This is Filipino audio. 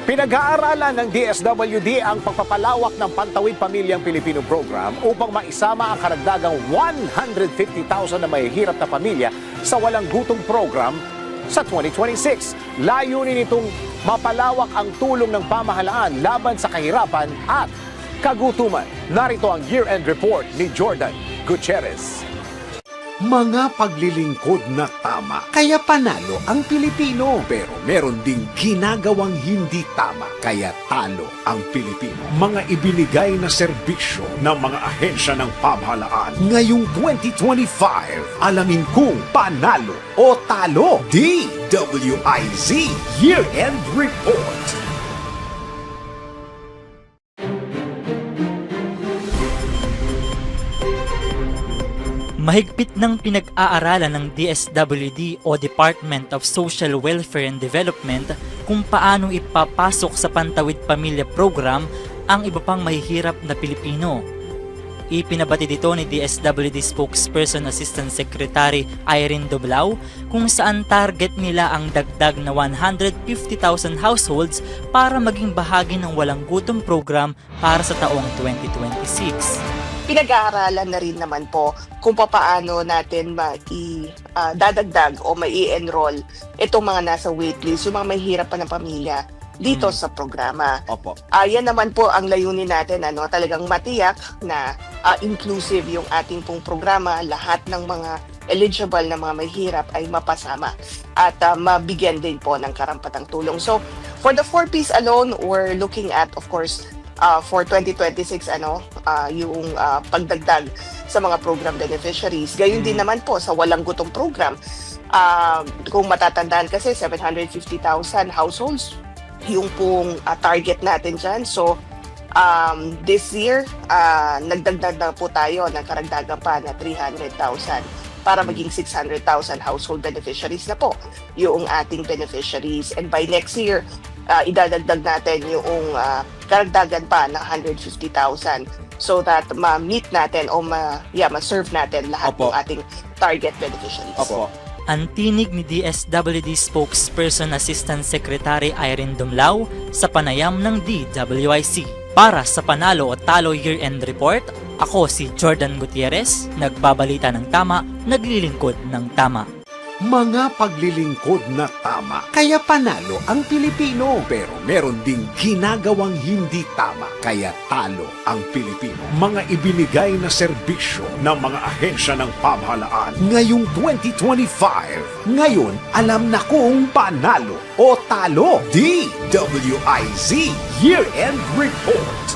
Pinag-aaralan ng DSWD ang pagpapalawak ng Pantawid Pamilyang Pilipino program upang maisama ang karagdagang 150,000 na mahihirap na pamilya sa walang gutom program sa 2026. Layunin nitong mapalawak ang tulong ng pamahalaan laban sa kahirapan at kagutuman. Narito ang year-end report ni Jordan Gutierrez. Mga paglilingkod na tama, kaya panalo ang Pilipino. Pero meron ding ginagawang hindi tama, kaya talo ang Pilipino. Mga ibinigay na serbisyo ng mga ahensya ng pamahalaan. Ngayong 2025, alamin kung panalo o talo. DWIZ Year-End Report. Mahigpit ng pinag-aaralan ng DSWD o Department of Social Welfare and Development kung paano ipapasok sa Pantawid Pamilya Program ang iba pang mahihirap na Pilipino. Ipinabati dito ni DSWD Spokesperson Assistant Secretary Irene Doblao kung saan target nila ang dagdag na 150,000 households para maging bahagi ng walang gutom program para sa taong 2026. Pinag-aaralan na rin naman po kung paano natin dadagdag o mai-enroll itong mga nasa waitlist, yung mga mahihirap pa ng pamilya dito sa programa. Opo. Yan naman po ang layunin natin, talagang matiyak na inclusive yung ating pong programa, lahat ng mga eligible na mga mahihirap ay mapasama at mabigyan din po ng karampatang tulong. So, for the 4Ps alone, we're looking at, of course, for 2026 yung pagdagdag sa mga program beneficiaries. Gayon din naman po sa walang gutom program. Kung matatandaan kasi 750,000 households yung pong target natin dyan. So this year nagdagdag na po tayo ng karagdagan pa na 300,000 para maging 600,000 household beneficiaries na po yung ating beneficiaries. And by next year, idadagdag natin yung karagdagan pa na 150,000 so that ma-meet natin o ma-serve natin lahat ng ating target beneficiaries. Opo. Ang tinig ni DSWD Spokesperson Assistant Secretary Irene Dumlao sa panayam ng DWIC. Para sa Panalo o Talo Year-End Report, ako si Jordan Gutierrez, nagbabalita ng tama, naglilingkod ng tama. Mga paglilingkod na tama, kaya panalo ang Pilipino. Pero meron ding ginagawang hindi tama, kaya talo ang Pilipino. Mga ibinigay na serbisyo ng mga ahensya ng pamahalaan. Ngayong 2025, ngayon alam na kung panalo o talo. DWIZ Year-End Report.